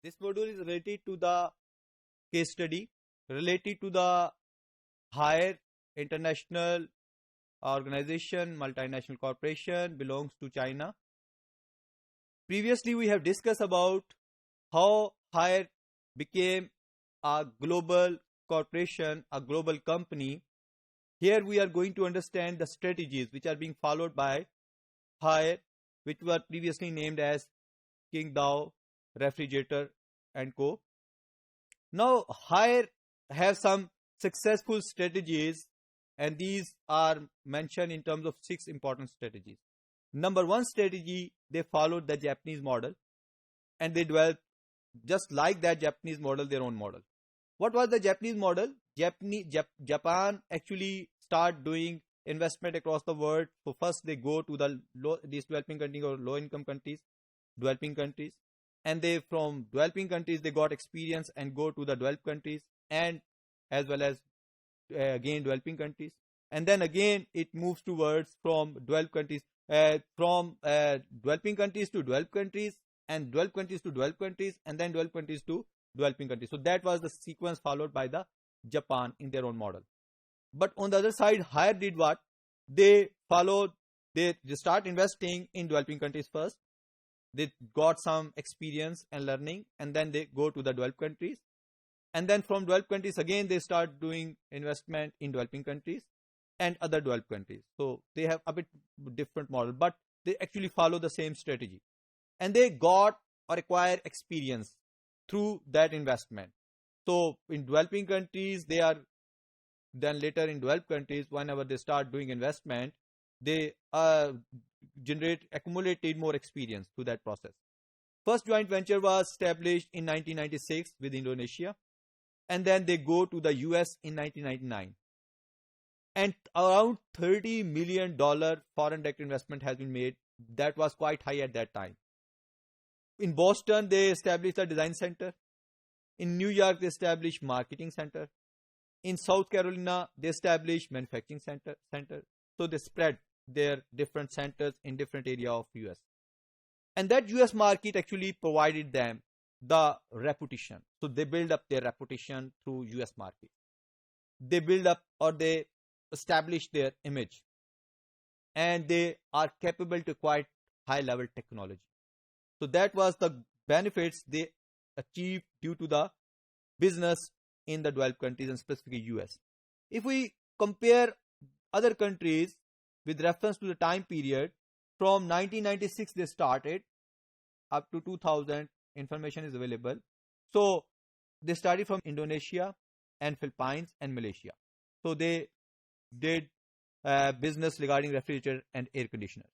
This module is related to the case study, related to the Haier international organization, multinational corporation, belongs to China. Previously, we have discussed about how Haier became a global corporation, a global company. Here we are going to understand the strategies which are being followed by Haier, which were previously named as Qingdao Refrigerator and Co. Now, Haier have some successful strategies, and these are mentioned in terms of 6 important strategies. Number 1 strategy, they followed the Japanese model, and they developed, just like that Japanese model, their own model. What was the Japanese model? Japan actually start doing investment across the world. So first they go to these developing countries or low income countries, developing countries, and they from developing countries they got experience and go to the developed countries and as well as again developing countries, and then again it moves towards from developed countries developing countries to developed countries, and developed countries to developed countries, and then developed countries to developing countries. So that was the sequence followed by the Japan in their own model. But on the other side, Haier did what? They start investing in developing countries first. They got some experience and learning, and then they go to the developed countries. And then from developed countries, again, they start doing investment in developing countries and other developed countries. So they have a bit different model, but they actually follow the same strategy. And they got or acquire experience through that investment. So in developing countries, they are then later in developed countries, whenever they start doing investment, they accumulated more experience through that process. First joint venture was established in 1996 with Indonesia, and then they go to the US in 1999. And around $30 million foreign direct investment has been made. That was quite high at that time. In Boston, they established a design center. In New York, they established marketing center. In South Carolina, they established manufacturing center. So they spread their different centers in different area of US. And that US market actually provided them the reputation. So they build up their reputation through US market. They build up or they establish their image. And they are capable to acquire high level technology. So that was the benefits they achieved due to the business in the developed countries and specifically US. If we compare other countries with reference to the time period, from 1996 they started up to 2000, information is available. So they started from Indonesia and Philippines and Malaysia. So they did business regarding refrigerator and air conditioner.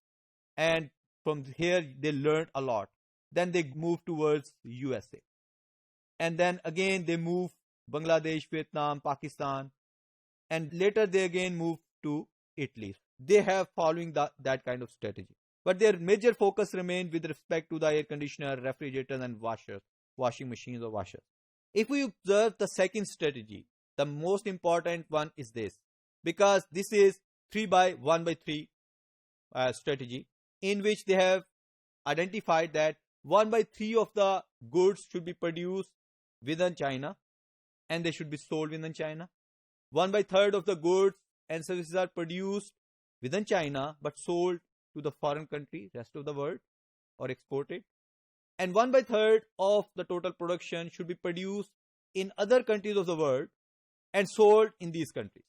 And from here they learned a lot. Then they moved towards USA. And then again they moved Bangladesh, Vietnam, Pakistan, and later they again moved to Italy. They have following that kind of strategy. But their major focus remained with respect to the air conditioner, refrigerators and washing machines or washers. If we observe the second strategy, the most important one is this, because this is 1 by 3 strategy, in which they have identified that 1 by 3 of the goods should be produced within China and they should be sold within China. 1 by 3 of the goods and services are produced within China but sold to the foreign country, rest of the world, or exported. And 1 by 3 of the total production should be produced in other countries of the world and sold in these countries.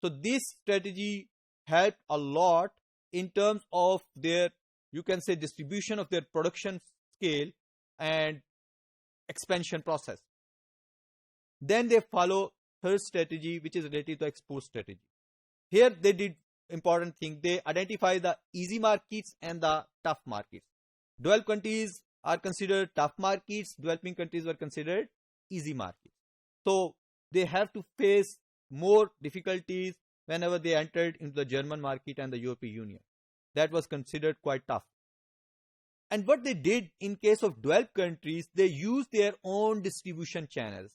So this strategy helped a lot in terms of their, you can say, distribution of their production scale and expansion process. Then they follow third strategy, which is related to export strategy. Here they did important thing. They identify the easy markets and the tough markets. Developed countries are considered tough markets. Developing countries were considered easy markets. So they have to face more difficulties whenever they entered into the German market and the European Union. That was considered quite tough. And what they did in case of developed countries, they used their own distribution channels,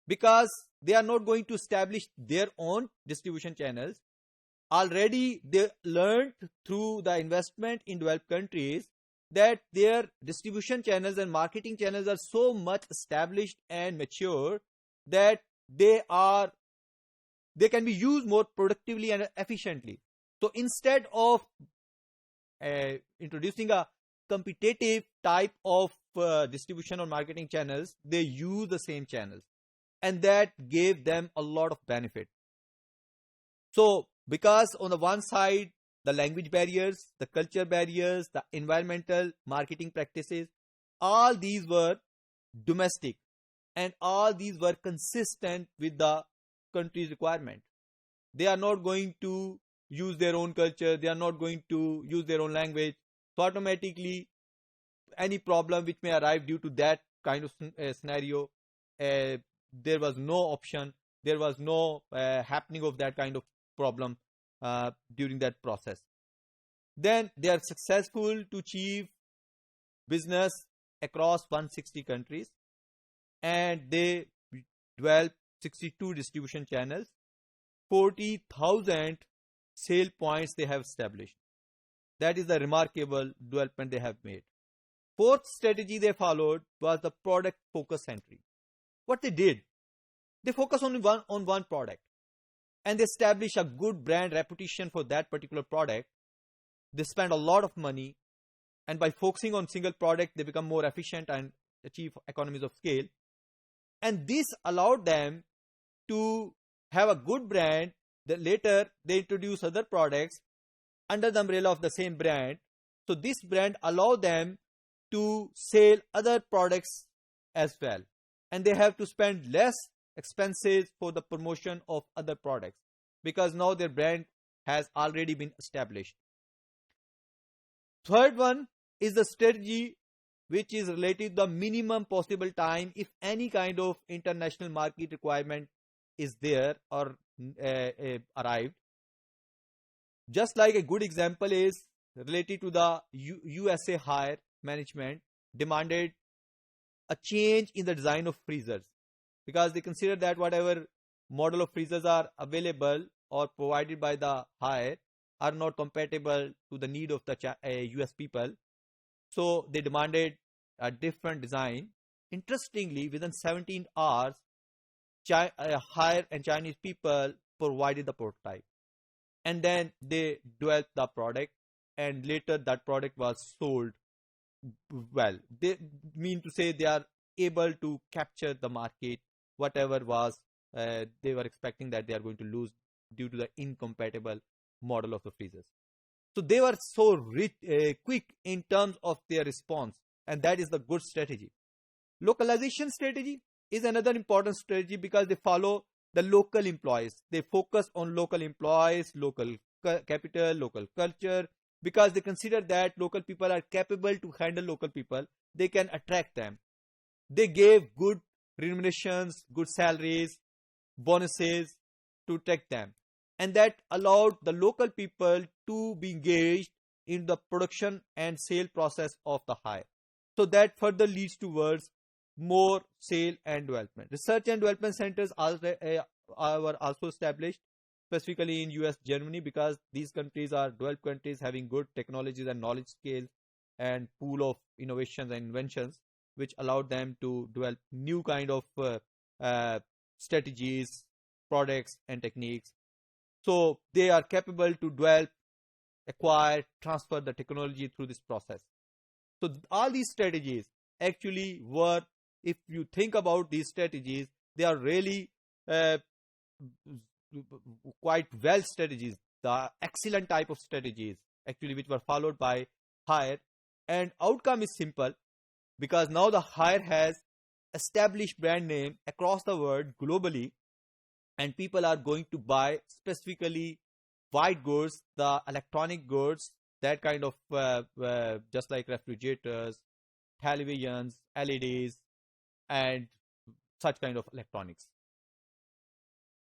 because they are not going to establish their own distribution channels. Already they learned through the investment in developed countries that their distribution channels and marketing channels are so much established and mature that they can be used more productively and efficiently. So instead of introducing a competitive type of distribution or marketing channels, they use the same channels, and that gave them a lot of benefit. So because on the one side, the language barriers, the culture barriers, the environmental marketing practices, all these were domestic, and all these were consistent with the country's requirement. They are not going to use their own culture, they are not going to use their own language. So automatically, any problem which may arrive due to that kind of scenario, there was no option, there was no happening of that kind of problem during that process. Then they are successful to achieve business across 160 countries, and they develop 62 distribution channels, 40,000 sale points they have established. That is the remarkable development they have made. Fourth strategy they followed was the product focus centric. What they did, they focus on one product, and they establish a good brand reputation for that particular product. They spend a lot of money, and by focusing on single product, they become more efficient and achieve economies of scale. And this allowed them to have a good brand. That later they introduce other products under the umbrella of the same brand. So this brand allowed them to sell other products as well, and they have to spend less expenses for the promotion of other products because now their brand has already been established. Third one is the strategy which is related to the minimum possible time if any kind of international market requirement is there or arrived. Just like a good example is related to the USA Haier management demanded a change in the design of freezers because they consider that whatever model of freezers are available or provided by the Haier are not compatible to the need of the US people. So they demanded a different design. Interestingly, within 17 hours, Haier and Chinese people provided the prototype, and then they developed the product, and later that product was sold well. They mean to say they are able to capture the market, whatever was they were expecting that they are going to lose due to the incompatible model of the freezers. So they were so quick in terms of their response, and that is the good strategy. Localization strategy is another important strategy because they follow the local employees. They focus on local employees, local capital, local culture, because they consider that local people are capable to handle local people. They can attract them. They gave good remunerations, good salaries, bonuses to attract them. And that allowed the local people to be engaged in the production and sale process of the Haier. So that further leads towards more sale and development. Research and development centers were also established, specifically in US, Germany, because these countries are developed countries having good technologies and knowledge scale and pool of innovations and inventions, which allowed them to develop new kind of strategies, products, and techniques. So they are capable to develop, acquire, transfer the technology through this process. So all these strategies actually were, if you think about these strategies, they are really quite well strategies, the excellent type of strategies actually which were followed by Haier. And outcome is simple, because now the Haier has established brand name across the world globally, and people are going to buy specifically white goods, the electronic goods, that kind of just like refrigerators, televisions, LEDs, and such kind of electronics.